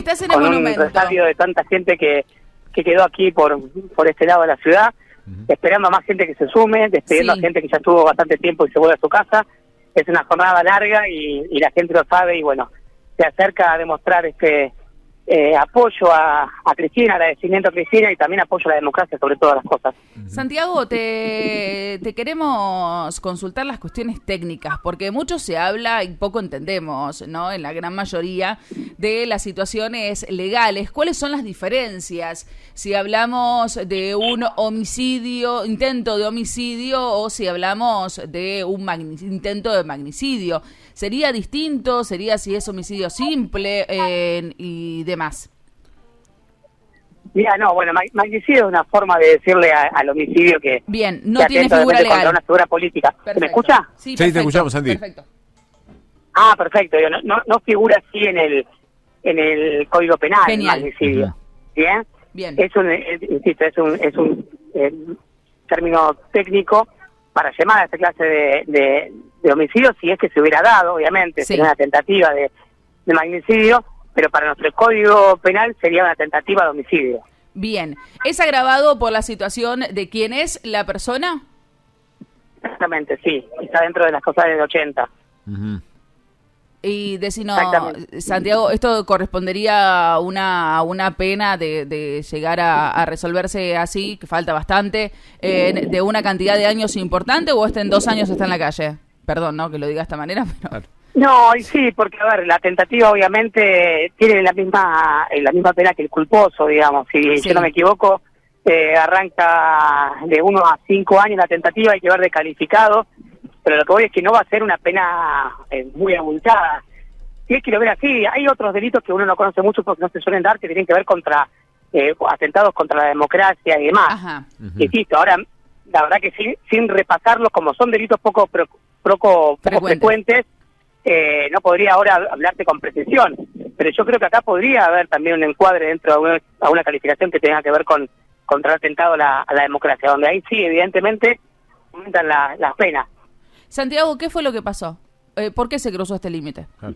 Estás en el con un monumento. resabio de tanta gente que quedó aquí por este lado de la ciudad, esperando a más gente que se sume, despidiendo a gente que ya estuvo bastante tiempo y se vuelve a su casa. Es una jornada larga y la gente lo sabe y bueno, se acerca a demostrar apoyo a Cristina, agradecimiento a Cristina y también apoyo a la democracia sobre todas las cosas. Santiago, te queremos consultar las cuestiones técnicas, porque mucho se habla y poco entendemos, ¿no? En la gran mayoría de las situaciones legales. ¿Cuáles son las diferencias? Si hablamos de un homicidio, intento de homicidio, o si hablamos de un intento de magnicidio. ¿Sería distinto? ¿Sería si es homicidio simple y demás? Mira, no, bueno, magnicidio es una forma de decirle al homicidio que... Bien, no que tiene figura legal. Contra una figura política. Perfecto. ¿Me escucha? Sí, te escuchamos, Santi. Perfecto. Ah, perfecto. No figura así en el Código Penal. Genial. Magnicidio. ¿Bien? Bien. Insisto, es un término técnico para llamar a esta clase de homicidio, si es que se hubiera dado, obviamente, Sí. sería una tentativa de magnicidio, pero para nuestro Código Penal sería una tentativa de homicidio. Bien. ¿Es agravado por la situación de quién es la persona? Exactamente, sí. Está dentro de las cosas del 80. Y decino, Exactamente. Santiago, ¿esto correspondería a una pena de llegar a resolverse así, que falta bastante, de una cantidad de años importante, o en 2 años está en la calle? Perdón, ¿no? Que lo diga de esta manera, pero... Claro. No, y sí, porque a ver, la tentativa obviamente tiene la misma pena que el culposo, digamos. Si Sí. yo no me equivoco, arranca de 1 a 5 años la tentativa, hay que ver de calificado, pero lo que voy es que no va a ser una pena muy abultada. Si es que lo ver así, hay otros delitos que uno no conoce mucho porque no se suelen dar, que tienen que ver contra atentados contra la democracia y demás. Ajá. Insisto, ahora, la verdad que sin repasarlos, como son delitos poco frecuentes, no podría ahora hablarte con precisión, pero yo creo que acá podría haber también un encuadre dentro de una calificación que tenga que ver contra el atentado a la democracia, donde ahí sí, evidentemente, aumentan las penas. Santiago, ¿qué fue lo que pasó? ¿Por qué se cruzó este límite? Claro.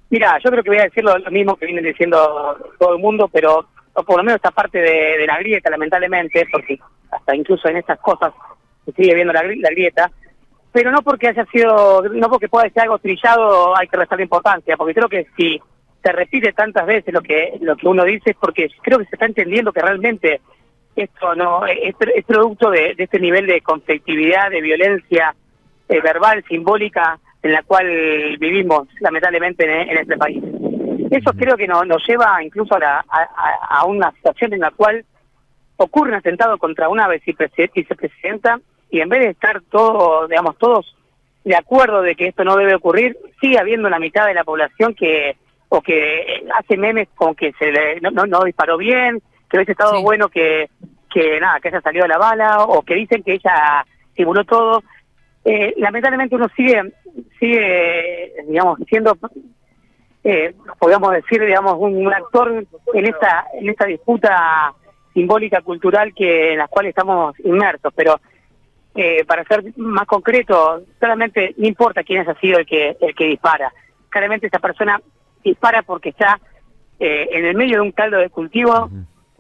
Mira, yo creo que voy a decir lo mismo que vienen diciendo todo el mundo, pero o por lo menos esta parte de la grieta, lamentablemente, porque hasta incluso en estas cosas se sigue viendo la grieta, pero no porque no porque pueda ser algo trillado hay que restarle importancia, porque creo que si se repite tantas veces lo que uno dice es porque creo que se está entendiendo que realmente esto no es producto de este nivel de conflictividad, de violencia verbal, simbólica, en la cual vivimos lamentablemente en este país. Eso creo que nos lleva incluso a una situación en la cual ocurre un atentado contra una vicepresidenta y en vez de estar todos de acuerdo de que esto no debe ocurrir, sigue habiendo la mitad de la población que hace memes con que no disparó bien, que hubiese estado bueno que haya salido la bala, o que dicen que ella simuló todo. Lamentablemente uno sigue siendo podríamos decir un actor en esta disputa simbólica cultural en la cual estamos inmersos, pero para ser más concreto, solamente no importa quién haya sido el que dispara. Claramente esa persona dispara porque está en el medio de un caldo de cultivo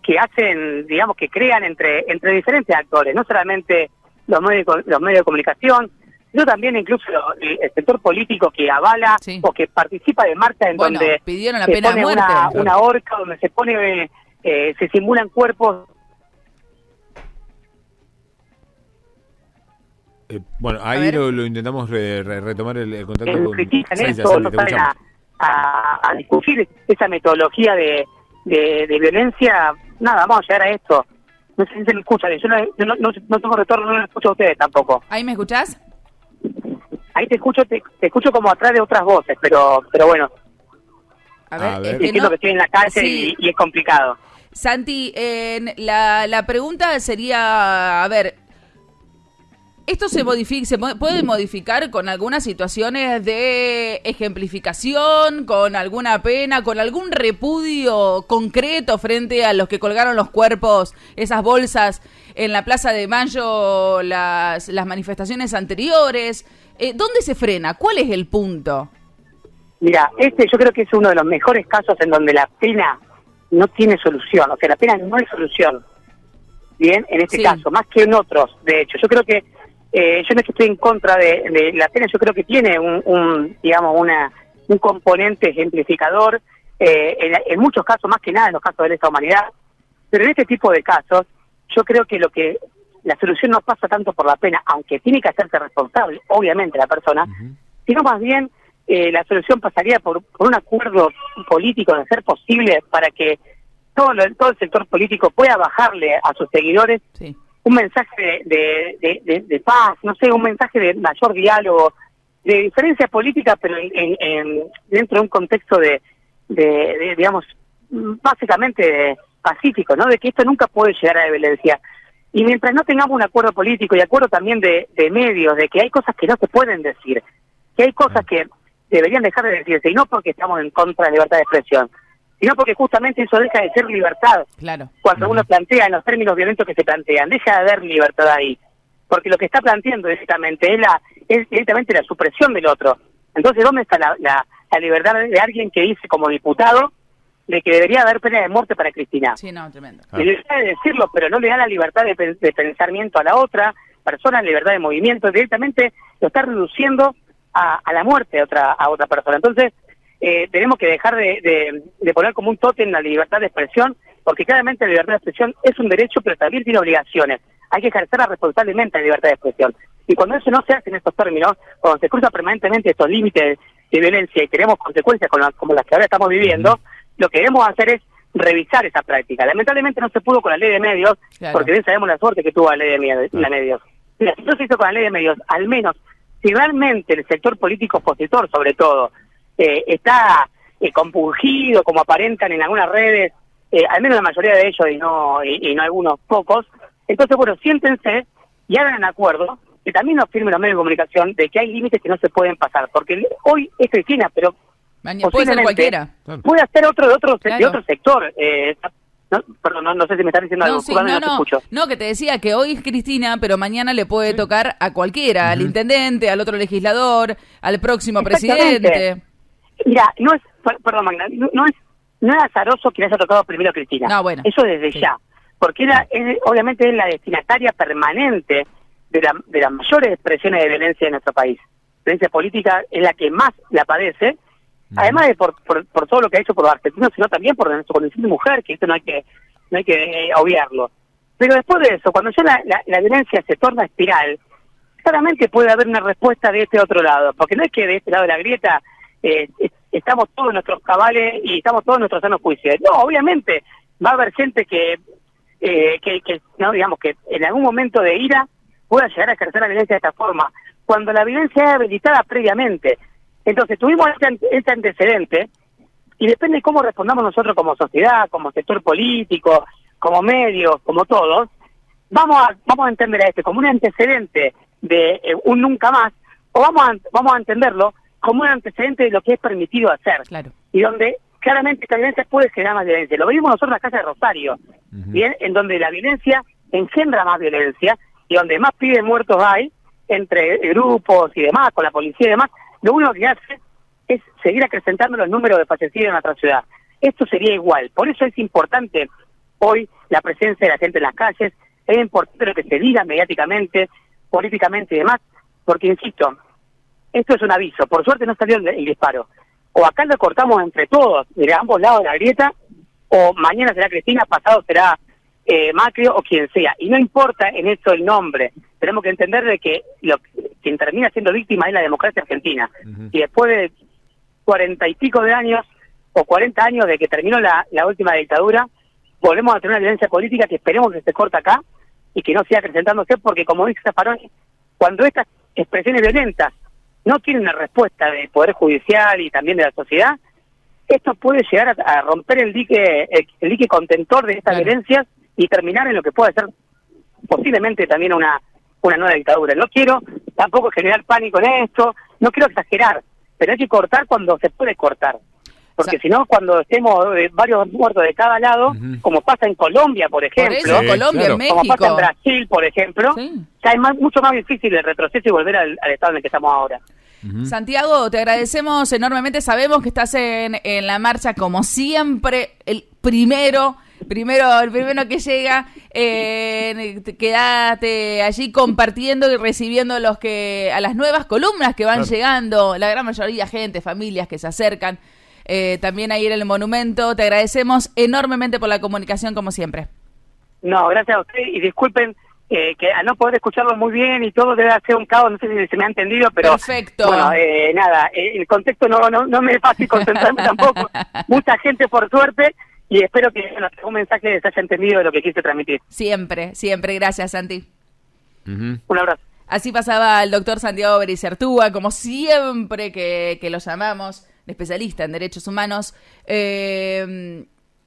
que hacen, que crean entre diferentes actores, no solamente los medios de comunicación, sino también incluso el sector político que avala o que participa de marchas en donde pidieron la se pena de pone muerte. una horca, donde se simulan cuerpos. Bueno, ahí lo intentamos retomar el contacto con critican Santi, eso, Santi, no te salen escuchamos. a discutir esa metodología de violencia. Nada, vamos a llegar a esto. No sé si se me escucha, yo no tengo retorno, no lo escucho a ustedes tampoco. ¿Ahí me escuchás? Ahí te escucho como atrás de otras voces, pero bueno, A ver, entiendo que estoy en la calle y es complicado. Santi, la pregunta sería, a ver, ¿esto se puede modificar con algunas situaciones de ejemplificación, con alguna pena, con algún repudio concreto frente a los que colgaron los cuerpos, esas bolsas en la Plaza de Mayo, las manifestaciones anteriores? ¿Dónde se frena? ¿Cuál es el punto? Mira, yo creo que es uno de los mejores casos en donde la pena no tiene solución, o sea, la pena no hay solución, bien, en este caso, más que en otros, de hecho. Yo creo que, yo no es que estoy en contra de la pena, yo creo que tiene un componente ejemplificador, en muchos casos, más que nada en los casos de lesa humanidad, pero en este tipo de casos, yo creo que la solución no pasa tanto por la pena, aunque tiene que hacerse responsable, obviamente, la persona, sino más bien la solución pasaría por un acuerdo político de ser posible para que todo el sector político pueda bajarle a sus seguidores un mensaje de paz, no sé, un mensaje de mayor diálogo, de diferencia política, pero dentro de un contexto de digamos, básicamente pacífico, ¿no? De que esto nunca puede llegar a la violencia. Y mientras no tengamos un acuerdo político y acuerdo también de medios, de que hay cosas que no se pueden decir, que hay cosas que deberían dejar de decirse, y no porque estamos en contra de la libertad de expresión, sino porque justamente eso deja de ser libertad. Claro. Cuando uno plantea en los términos violentos que se plantean, deja de haber libertad ahí, porque lo que está planteando directamente es directamente la supresión del otro. Entonces, ¿dónde está la libertad de alguien que dice como diputado de que debería haber pena de muerte para Cristina? Sí, no, tremendo. La libertad de decirlo, pero no le da la libertad de pensamiento a la otra persona, la libertad de movimiento, directamente lo está reduciendo a la muerte a otra persona. Entonces, tenemos que dejar de poner como un tótem la libertad de expresión, porque claramente la libertad de expresión es un derecho, pero también tiene obligaciones. Hay que ejercerla responsablemente la libertad de expresión. Y cuando eso no se hace en estos términos, cuando se cruzan permanentemente estos límites de violencia y queremos consecuencias como las que ahora estamos viviendo, lo que debemos hacer es revisar esa práctica. Lamentablemente no se pudo con la ley de medios, porque bien sabemos la suerte que tuvo la ley de medios. Mira, si no se hizo con la ley de medios, al menos, si realmente el sector político opositor, sobre todo, está compungido, como aparentan en algunas redes, al menos la mayoría de ellos y no algunos pocos, entonces, bueno, siéntense y hagan un acuerdo, que también nos firmen los medios de comunicación, de que hay límites que no se pueden pasar, porque hoy es Cristina, pero puede ser cualquiera. Puede ser otro de otro sector. Perdón, no sé si me están diciendo algo. No te escucho. No, que te decía que hoy es Cristina, pero mañana le puede tocar a cualquiera, al intendente, al otro legislador, al próximo presidente. Mira, perdón, Magna, no es azaroso que le haya tocado primero a Cristina. No, bueno. Eso desde ya. Porque obviamente es la destinataria permanente de las mayores expresiones de violencia en nuestro país. Violencia política es la que más la padece, además de por todo lo que ha hecho por los argentinos, sino también por nuestra condición de mujer, que esto no hay que obviarlo. Pero después de eso, cuando ya la violencia se torna espiral, claramente puede haber una respuesta de este otro lado, porque no es que de este lado de la grieta estamos todos en nuestros cabales y estamos todos en nuestros sanos juicios. No, obviamente va a haber gente que no, digamos, que en algún momento de ira pueda llegar a ejercer la violencia de esta forma, cuando la violencia es habilitada previamente. Entonces tuvimos este antecedente, y depende de cómo respondamos nosotros como sociedad, como sector político, como medios, como todos, vamos a entender a como un antecedente de un nunca más, o vamos a entenderlo como un antecedente de lo que es permitido hacer. Claro. Y donde claramente esta violencia puede generar más violencia. Lo vimos nosotros en la Casa de Rosario, bien, en donde la violencia engendra más violencia, y donde más pibes muertos hay, entre grupos y demás, con la policía y demás, lo único que hace es seguir acrecentando los números de fallecidos en nuestra ciudad. Esto sería igual. Por eso es importante hoy la presencia de la gente en las calles, es importante lo que se diga mediáticamente, políticamente y demás, porque, insisto, esto es un aviso. Por suerte no salió el disparo. O acá lo cortamos entre todos, de ambos lados de la grieta, o mañana será Cristina, pasado será Macri o quien sea. Y no importa en eso el nombre. Tenemos que entender de que quien termina siendo víctima es la democracia argentina. Y después de 40 y pico de años, o 40 años de que terminó la última dictadura, volvemos a tener una violencia política que esperemos que se corte acá y que no siga acrecentándose, porque como dice Zaffaroni, cuando estas expresiones violentas no tienen una respuesta del Poder Judicial y también de la sociedad, esto puede llegar a romper el dique contentor de estas violencias y terminar en lo que puede ser posiblemente también una nueva dictadura. No quiero tampoco generar pánico en esto, no quiero exagerar, pero hay que cortar cuando se puede cortar. Porque si no, cuando estemos varios muertos de cada lado, como pasa en Colombia, por ejemplo, por eso, Colombia, en México, como pasa en Brasil, por ejemplo, ya es mucho más difícil el retroceso y volver al estado en el que estamos ahora. Santiago, te agradecemos enormemente. Sabemos que estás en la marcha, como siempre, el primero que llega. Quédate allí compartiendo y recibiendo a las nuevas columnas que van llegando, la gran mayoría gente, familias que se acercan. También ahí en el monumento. Te agradecemos enormemente por la comunicación, como siempre. No, gracias a usted y disculpen que al no poder escucharlo muy bien y todo debe ser un caos, no sé si se me ha entendido, pero perfecto. Bueno, nada, el contexto no me es fácil concentrarme tampoco. Mucha gente por suerte y espero que un mensaje se haya entendido de lo que quise transmitir. Siempre, gracias, Santi. Un abrazo. Así pasaba el doctor Santiago Bericertúa, como siempre que lo llamamos, especialista en derechos humanos.